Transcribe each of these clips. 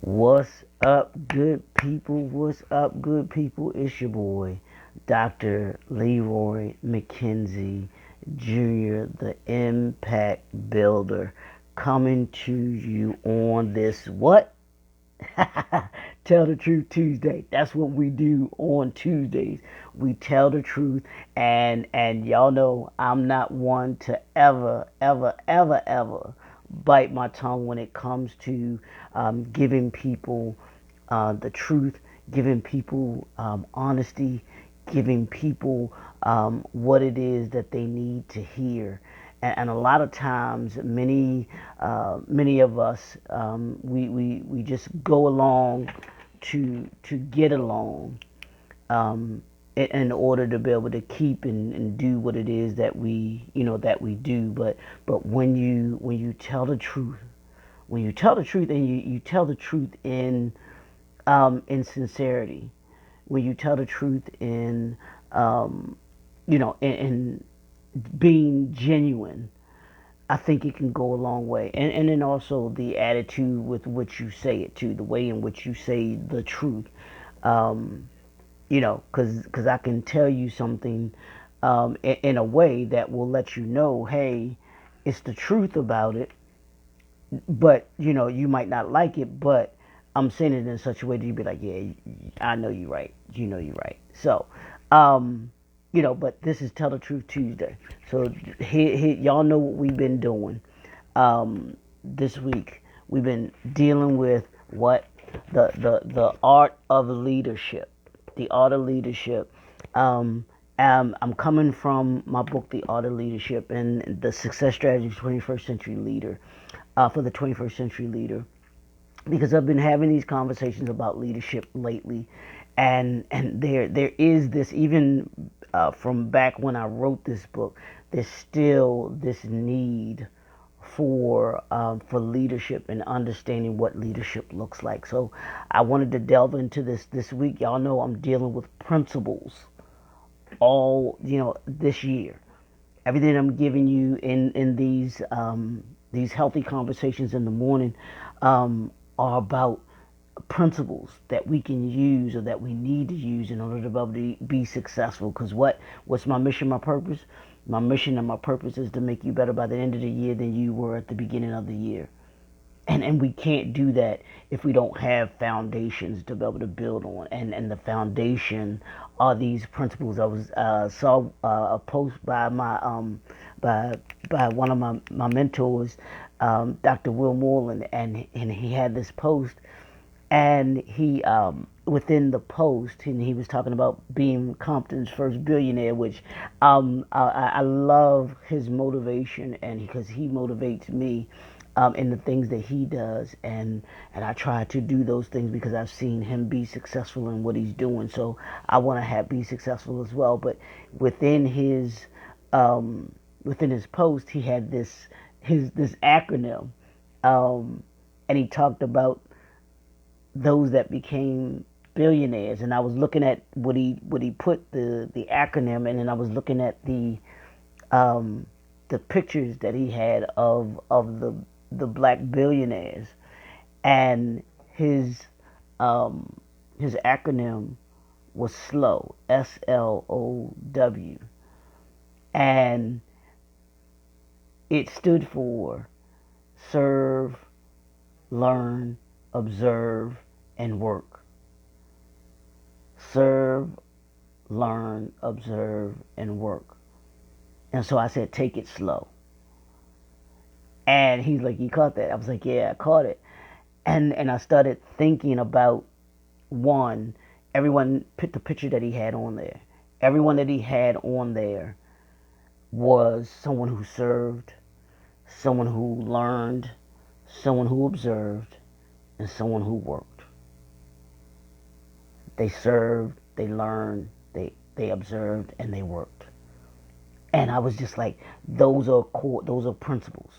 What's up, good people? What's up, good people? It's your boy, Dr. Leroy McKenzie Jr., the Impact Builder, coming to you on this what? Tell the Truth Tuesday. That's what we do on Tuesdays. We tell the truth, and y'all know I'm not one to ever bite my tongue when it comes to giving people the truth, giving people honesty, giving people what it is that they need to hear. And a lot of times, many of us, we just go along to get along, in order to be able to keep and do what it is that we do. But when you tell the truth, when you tell the truth, and you tell the truth in sincerity, when you tell the truth um, in being genuine, I think it can go a long way. And then also the attitude with which you say it too, the way in which you say the truth. Um, because I can tell you something in a way that will let you know, hey, it's the truth about it, but you might not like it, but I'm saying it in such a way that you'd be like, yeah, I know you're right. You're right. So, um, but this is Tell the Truth Tuesday. So here, y'all know what we've been doing. This week we've been dealing with what the art of leadership, the art of leadership. Um, I'm coming from my book, The Art of Leadership, and the Success Strategy for 21st Century Leader, for the 21st Century Leader, because I've been having these conversations about leadership lately, and there is this, even from back when I wrote this book, there's still this need for leadership and understanding what leadership looks like. So I wanted to delve into this week. Y'all know I'm dealing with principles all this year. Everything I'm giving you in these healthy conversations in the morning are about principles that we can use, or that we need to use, in order to be able to be successful. Because what's my mission, my purpose? My mission and my purpose is to make you better by the end of the year than you were at the beginning of the year. And we can't do that if we don't have foundations to be able to build on. And the foundation are these principles. I was saw a post by my by one of my mentors, Dr. Will Moreland, and he had this post, and he within the post, and he was talking about being Compton's first billionaire, which I love his motivation, and because he motivates me in the things that he does, and I try to do those things because I've seen him be successful in what he's doing. So I want to be successful as well. But within his um, within his post, he had this acronym, and he talked about those that became billionaires. And I was looking at what he put the acronym in, and I was looking at um, the pictures that he had of the black billionaires, and um, his acronym was SLOW, SLOW, and it stood for serve, learn, observe, and work. Serve, learn, observe, and work. And so I said, take it slow. And he's like, you caught that? I was like, yeah, I caught it. And I started thinking about, one, everyone put the picture that he had on there. Everyone that he had on there was someone who served, someone who learned, someone who observed, and someone who worked. They served, they learned, they observed, and they worked. And I was just like, those are core, those are principles.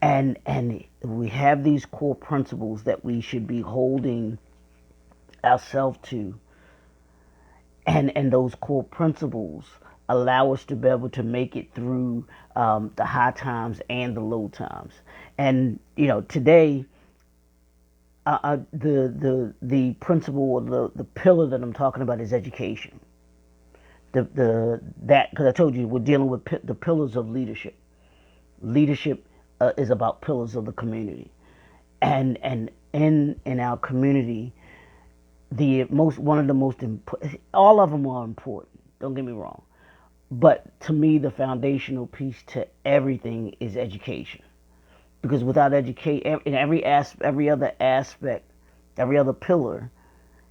And we have these core principles that we should be holding ourselves to, and those core principles allow us to be able to make it through the high times and the low times. And today The principle or the pillar that I'm talking about is education. The that because I told you we're dealing with the pillars of leadership. Leadership is about pillars of the community, and in our community, the most one of the most important. All of them are important. Don't get me wrong, but to me, the foundational piece to everything is education. Because without education, in every other aspect, every other pillar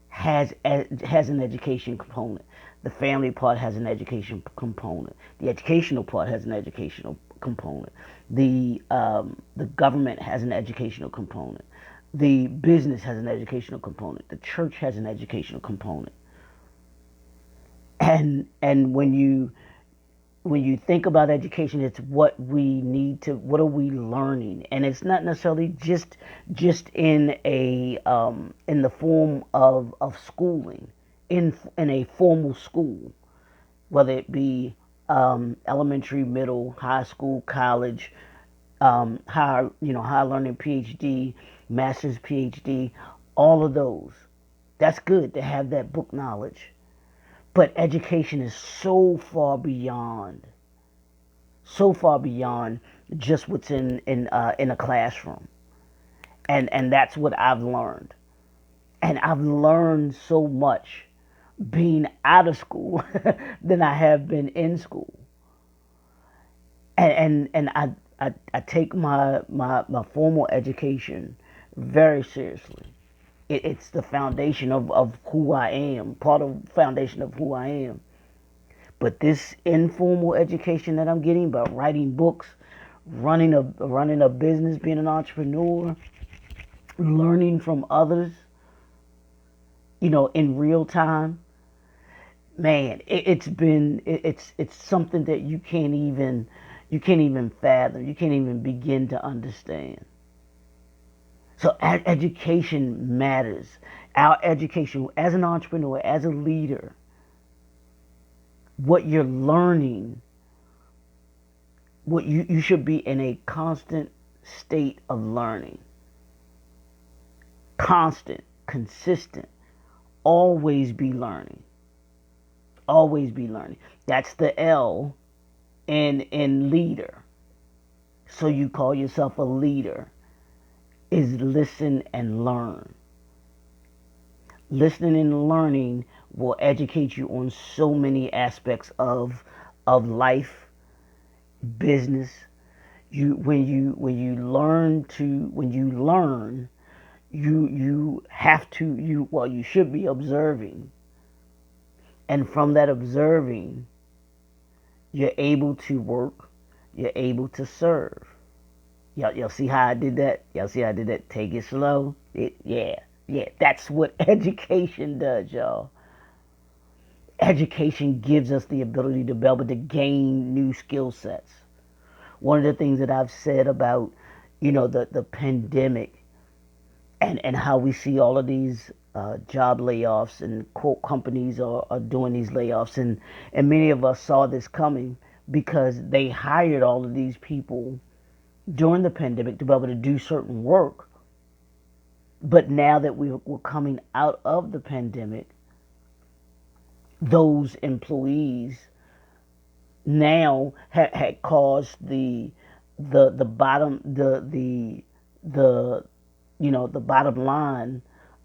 has an education component. The family part has an education component. The educational part has an educational component. The government has an educational component. The business has an educational component. The church has an educational component. And when you think about education, it's what we need to, what are we learning, and it's not necessarily just in the form of schooling, in a formal school, whether it be elementary, middle, high school, college, higher learning, PhD, master's, PhD, all of those. That's good to have that book knowledge, but education is so far beyond just what's in a classroom, and that's what I've learned, and I've learned so much being out of school than I have been in school, and I take my formal education very seriously. It's the foundation of who I am, part of the foundation of who I am. But this informal education that I'm getting by writing books, running a business, being an entrepreneur, learning from others, in real time, man, it's something that you can't even fathom, you can't even begin to understand. So education matters. Our education as an entrepreneur, as a leader, what you're learning, what you should be in a constant state of learning. Constant, consistent, always be learning. Always be learning. That's the L in leader. So you call yourself a leader, is listen and learn. Listening and learning will educate you on so many aspects of life, business. When you learn, you have to you should be observing, and from that observing, you're able to work, you're able to serve. Y'all see how I did that? Y'all see how I did that? Take it slow. Yeah. That's what education does, y'all. Education gives us the ability to be able to gain new skill sets. One of the things that I've said about, the pandemic, and how we see all of these job layoffs, and quote companies are doing these layoffs, and many of us saw this coming because they hired all of these people during the pandemic to be able to do certain work. But now that we're coming out of the pandemic, those employees now had caused the bottom the the bottom line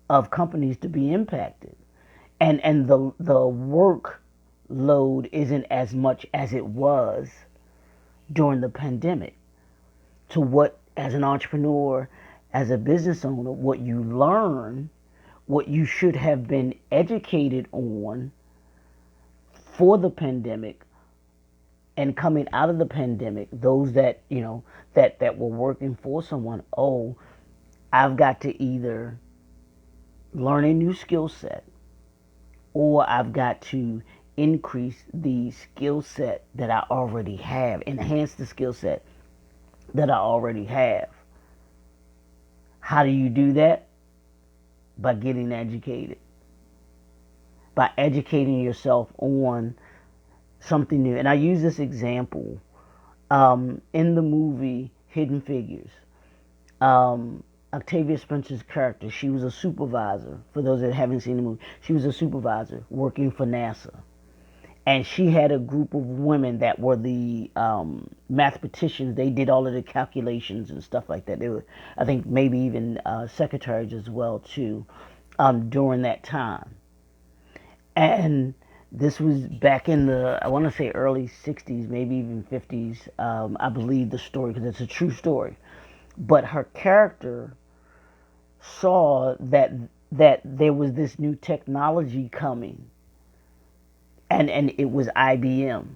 of companies to be impacted, and the work load isn't as much as it was during the pandemic. So what, as an entrepreneur, as a business owner, what you learn, what you should have been educated on for the pandemic, and coming out of the pandemic, those that that were working for someone, oh, I've got to either learn a new skill set, or I've got to increase the skill set that I already have, enhance the skill set that I already have. How do you do that? By getting educated, by educating yourself on something new. And I use this example in the movie Hidden Figures. Octavia Spencer's character, she was a supervisor. For those that haven't seen the movie, she was a supervisor working for NASA. And she had a group of women that were the mathematicians. They did all of the calculations and stuff like that. They were, I think, maybe even secretaries as well too, during that time. And this was back in the, I want to say early 60s, maybe even 50s. I believe the story because it's a true story. But her character saw that there was this new technology coming, and it was IBM.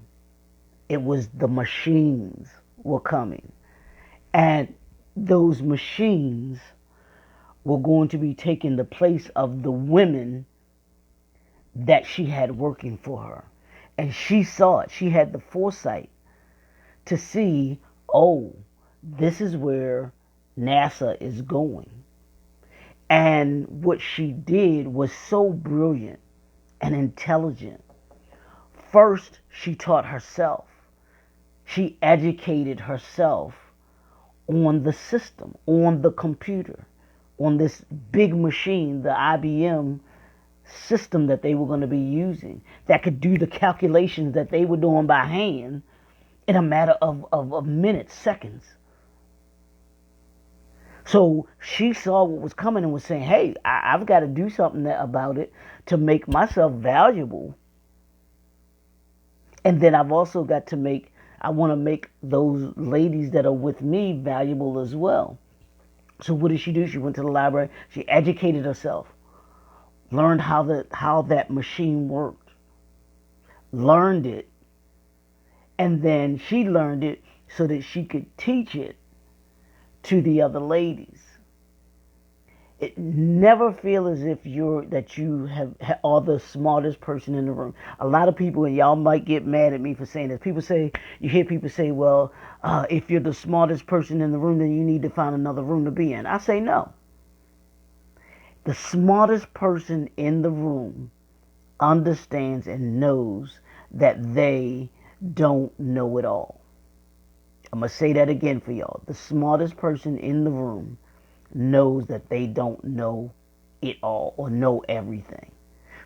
It was the machines were coming, and those machines were going to be taking the place of the women that she had working for her. And she saw it. She had the foresight to see, oh, this is where NASA is going. And what she did was so brilliant and intelligent. First, she taught herself. She educated herself on the system, on the computer, on this big machine, the IBM system that they were going to be using that could do the calculations that they were doing by hand in a matter of minutes, seconds. So she saw what was coming and was saying, hey, I've got to do something about it to make myself valuable. And then I've also got to I want to make those ladies that are with me valuable as well. So what did she do? She went to the library. She educated herself, learned how that machine worked, learned it, and then she learned it so that she could teach it to the other ladies. It never feel as if you are the smartest person in the room. A lot of people, and y'all might get mad at me for saying this. You hear people say, well, if you're the smartest person in the room, then you need to find another room to be in. I say no. The smartest person in the room understands and knows that they don't know it all. I'm going to say that again for y'all. The smartest person in the room knows that they don't know it all or know everything.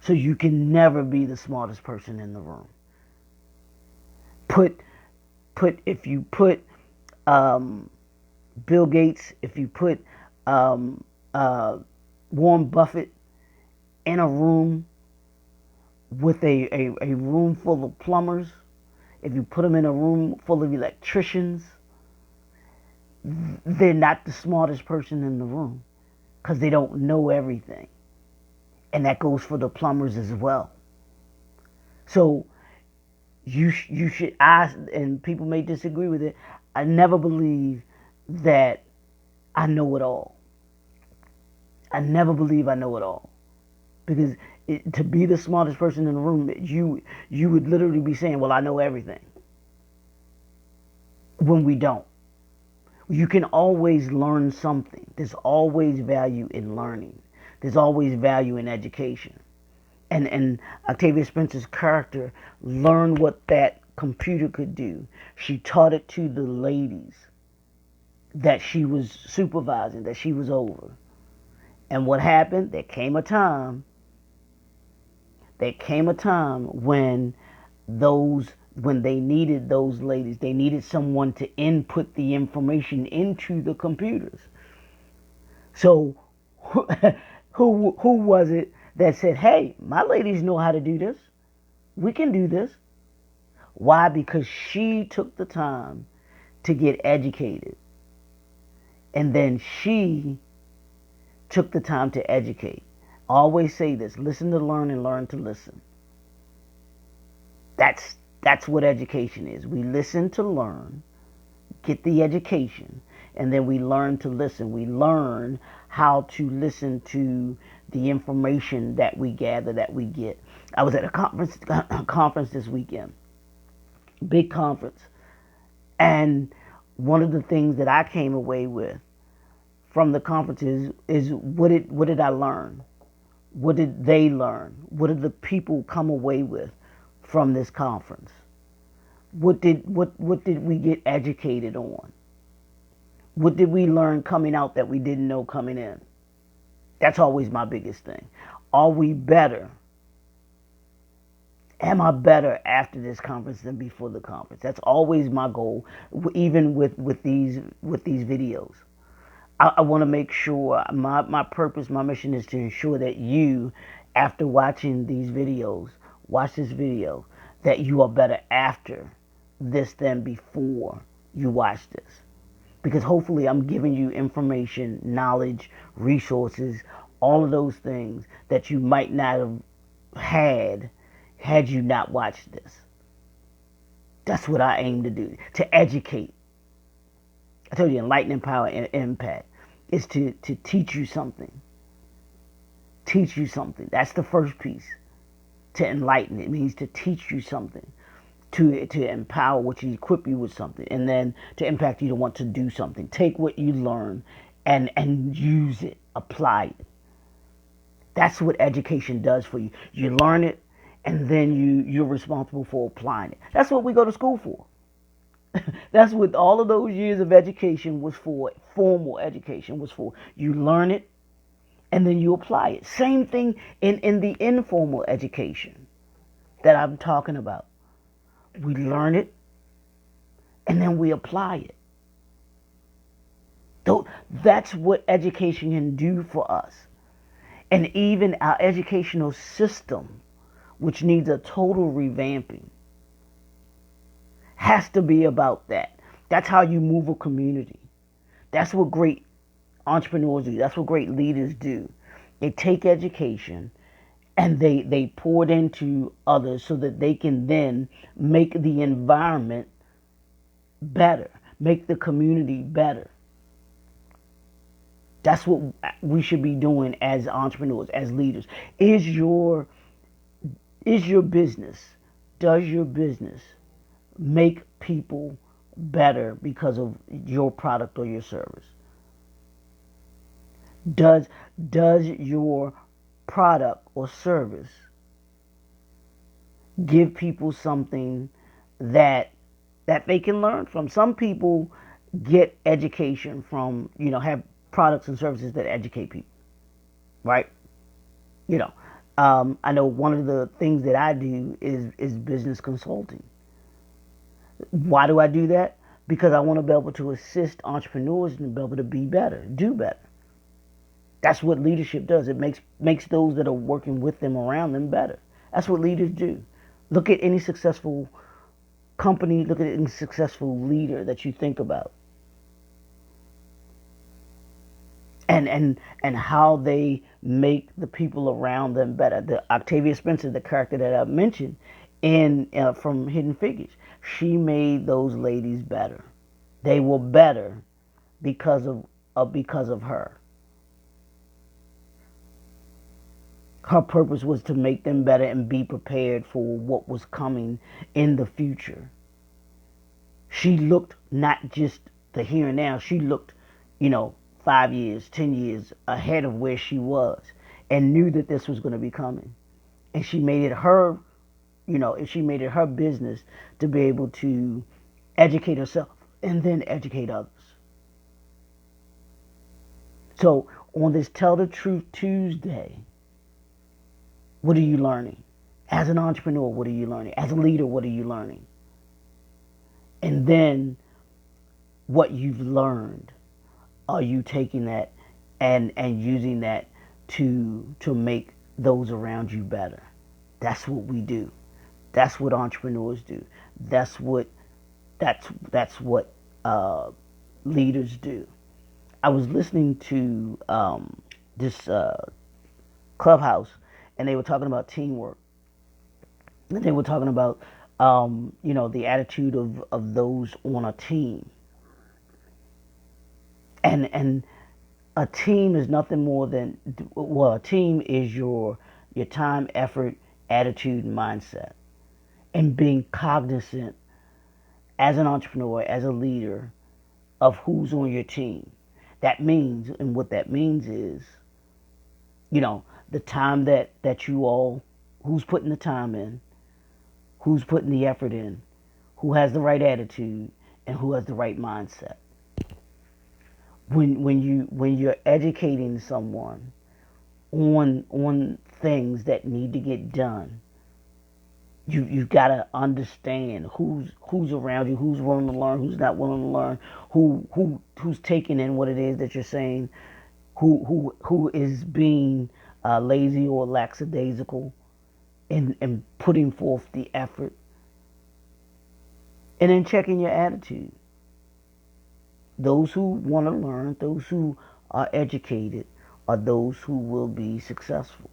So you can never be the smartest person in the room. If you put Bill Gates, if you put Warren Buffett in a room with a room full of plumbers, if you put them in a room full of electricians, they're not the smartest person in the room because they don't know everything. And that goes for the plumbers as well. So you should ask, and people may disagree with it, I never believe that I know it all. I never believe I know it all. Because to be the smartest person in the room, you would literally be saying, well, I know everything. When we don't. You can always learn something. There's always value in learning. There's always value in education. And Octavia Spencer's character learned what that computer could do. She taught it to the ladies that she was supervising, that she was over. And what happened? There came a time when they needed those ladies, they needed someone to input the information into the computers. So who was it that said, hey, my ladies know how to do this. We can do this. Why? Because she took the time to get educated. And then she took the time to educate. I always say this, listen to learn and learn to listen. That's what education is. We listen to learn, get the education, and then we learn to listen. We learn how to listen to the information that we gather, that we get. I was at a conference this weekend, big conference, and one of the things that I came away with from the conference is what did I learn? What did they learn? What did the people come away with from this conference? What did we get educated on? What did we learn coming out that we didn't know coming in? That's always my biggest thing. Are we better? Am I better after this conference than before the conference? That's always my goal, even with these videos. I want to make sure my purpose, my mission is to ensure that you, after watching these videos, watch this video, that you are better after this than before you watch this. Because hopefully I'm giving you information, knowledge, resources, all of those things that you might not have had you not watched this. That's what I aim to do, to educate. I told you, enlighten, empower, and impact is to teach you something. Teach you something. That's the first piece. To enlighten, it means to teach you something. To empower, which is equip you with something, and then to impact you to want to do something. Take what you learn and use it, apply it. That's what education does for you. You learn it, and then you're responsible for applying it. That's what we go to school for. That's what all of those years of education was for. Formal education was for. You learn it, and then you apply it. Same thing in the informal education that I'm talking about. We learn it, and then we apply it. That's what education can do for us. And even our educational system, which needs a total revamping, has to be about that. That's how you move a community. That's what great entrepreneurs do. That's what great leaders do. They take education and they pour it into others so that they can then make the environment better, make the community better. That's what we should be doing as entrepreneurs, as leaders. Is your business, does your business make people better because of your product or your service? Does your product or service give people something that they can learn from? Some people get education from, have products and services that educate people, right? You know, I know one of the things that I do is business consulting. Why do I do that? Because I want to be able to assist entrepreneurs and be able to be better, do better. That's what leadership does. It makes those that are working with them, around them, better. That's what leaders do. Look at any successful company, look at any successful leader that you think about. And how they make the people around them better. The Octavia Spencer, the character that I mentioned in from Hidden Figures, she made those ladies better. They were better because of her. Her purpose was to make them better and be prepared for what was coming in the future. She looked not just the here and now, she looked, 5 years, 10 years ahead of where she was and knew that this was going to be coming. And she made it her, she made it her business to be able to educate herself and then educate others. So on this Tell the Truth Tuesday, what are you learning? As an entrepreneur, what are you learning? As a leader, what are you learning? And then what you've learned, are you taking that and using that to make those around you better? That's what we do. That's what entrepreneurs do. That's what leaders do. I was listening to this Clubhouse, and they were talking about teamwork. And they were talking about the attitude of those on a team. And a team is nothing more than, a team is your time, effort, attitude, and mindset. And being cognizant as an entrepreneur, as a leader, of who's on your team. That means, and what that means is, the time that you all, who's putting the time in, who's putting the effort in, who has the right attitude, and who has the right mindset. When you're educating someone on things that need to get done, you've got to understand who's around you, who's willing to learn, who's not willing to learn, who's taking in what it is that you're saying, who is being lazy or lackadaisical and putting forth the effort, and then checking your attitude. Those who want to learn, those who are educated, are those who will be successful.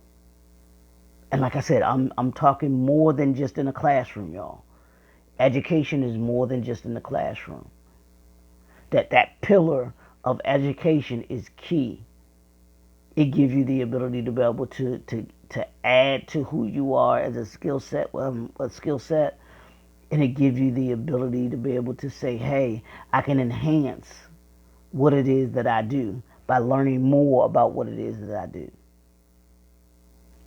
And like I said, I'm talking more than just in a classroom, y'all. Education is more than just in the classroom. That pillar of education is key. It gives you the ability to be able to add to who you are as a skill set, and it gives you the ability to be able to say, hey, I can enhance what it is that I do by learning more about what it is that I do.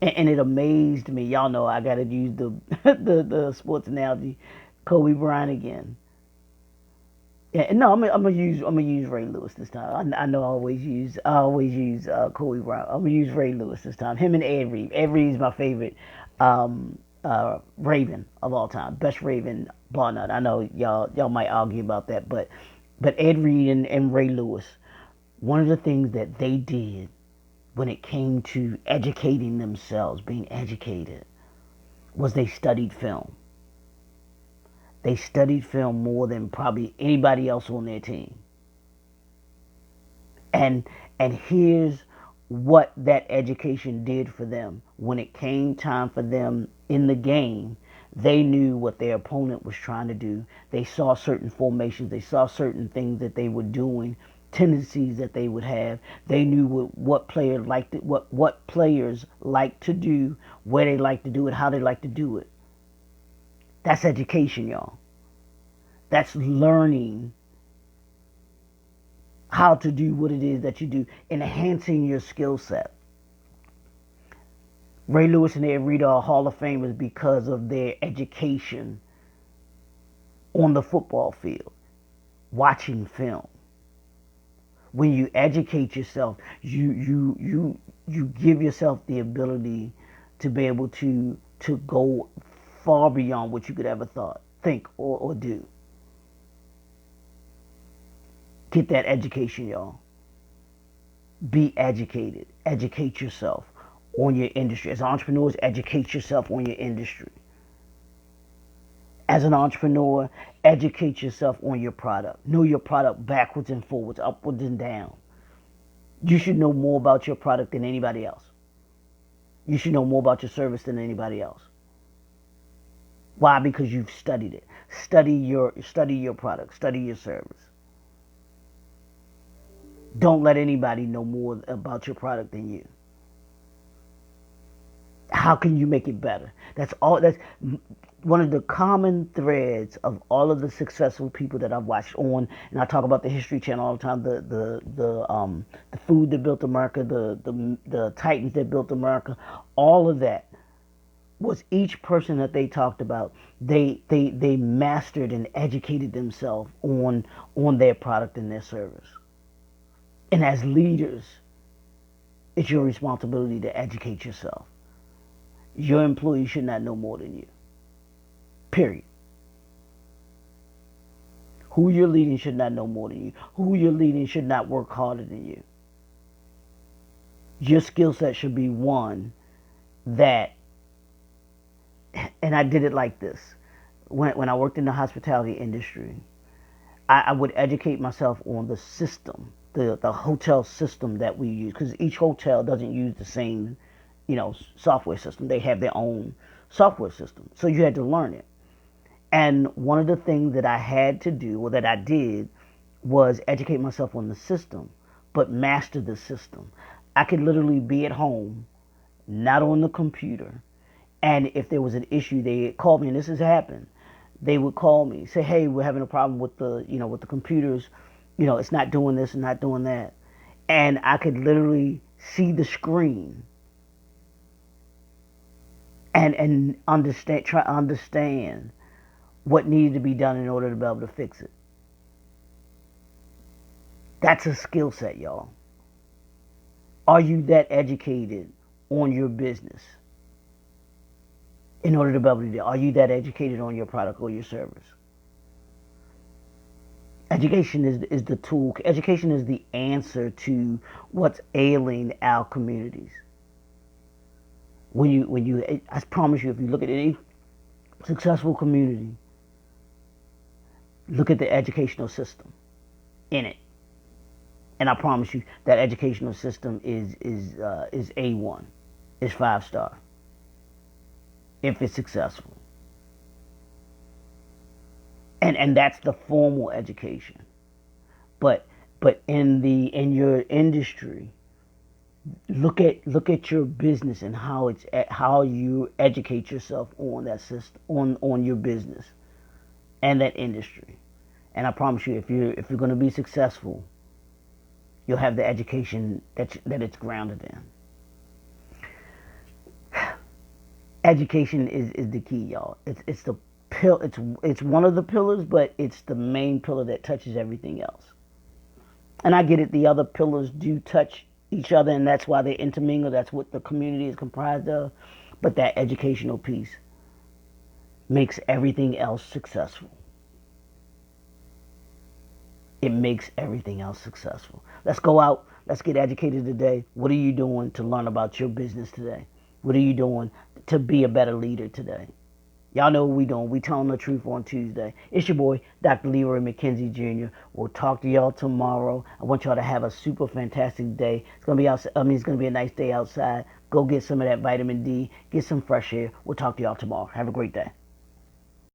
And it amazed me. Y'all know I got to use the, the sports analogy, Kobe Bryant again. Yeah, no, I'm gonna use Ray Lewis this time. I know I always use Kobe Bryant. I'm gonna use Ray Lewis this time. Him and Ed Reed. Ed Reed is my favorite Raven of all time. Best Raven bar none. I know y'all might argue about that, but Ed Reed and Ray Lewis. One of the things that they did when it came to educating themselves, being educated, was they studied film. They studied film more than probably anybody else on their team. And and here's what that education did for them. When it came time for them in the game, they knew what their opponent was trying to do. They saw certain formations, they saw certain things that they were doing, tendencies that they would have. They knew what players liked what players like to do, where they like to do it, how they like to do it. That's education, y'all. That's learning how to do what it is that you do, enhancing your skill set. Ray Lewis and Ed Reed are Hall of Famers because of their education on the football field, watching film. When you educate yourself, you give yourself the ability to be able to go far beyond what you could ever think, or do. Get that education, y'all. Be educated. Educate yourself on your industry. As entrepreneurs, educate yourself on your industry. As an entrepreneur, educate yourself on your product. Know your product backwards and forwards, upwards and down. You should know more about your product than anybody else. You should know more about your service than anybody else. Why? Because you've studied it. Study your product. Study your service. Don't let anybody know more about your product than you. How can you make it better? That's one of the common threads of all of the successful people that I've watched on, and I talk about the History Channel all the time. The food that built America, the titans that built America, all of that was each person that they talked about. They mastered and educated themselves on their product and their service. And as leaders, it's your responsibility to educate yourself. Your employees should not know more than you. Period. Who you're leading should not know more than you. Who you're leading should not work harder than you. Your skill set should be one that, and I did it like this. When I worked in the hospitality industry, I would educate myself on the system, the hotel system that we use, because each hotel doesn't use the same, software system. They have their own software system. So you had to learn it. And one of the things that I had to do, or that I did, was educate myself on the system, but master the system. I could literally be at home, not on the computer, and if there was an issue, they called me, and this has happened. They would call me, say, "Hey, we're having a problem with the computers. It's not doing this and not doing that," and I could literally see the screen and try to understand what needed to be done in order to be able to fix it. That's a skill set, y'all. Are you that educated on your business in order to be able to do? Are you that educated on your product or your service? Education is the tool. Education is the answer to what's ailing our communities. I promise you, if you look at any successful community, look at the educational system in it, and I promise you that educational system is A1, is 5 star if it's successful, and that's the formal education. But in your industry, look at your business and how you educate yourself on that system, on your business and that industry. And I promise you, if you're going to be successful, you'll have the education that it's grounded in. Education is the key, y'all. It's the pill. It's one of the pillars, but it's the main pillar that touches everything else. And I get it. The other pillars do touch each other, and that's why they intermingle. That's what the community is comprised of. But that educational piece makes everything else successful. It makes everything else successful. Let's go out. Let's get educated today. What are you doing to learn about your business today? What are you doing to be a better leader today? Y'all know what we doing. We telling the truth on Tuesday. It's your boy, Dr. Leroy McKenzie Jr. We'll talk to y'all tomorrow. I want y'all to have a super fantastic day. It's gonna be outside. It's gonna be a nice day outside. Go get some of that vitamin D. Get some fresh air. We'll talk to y'all tomorrow. Have a great day.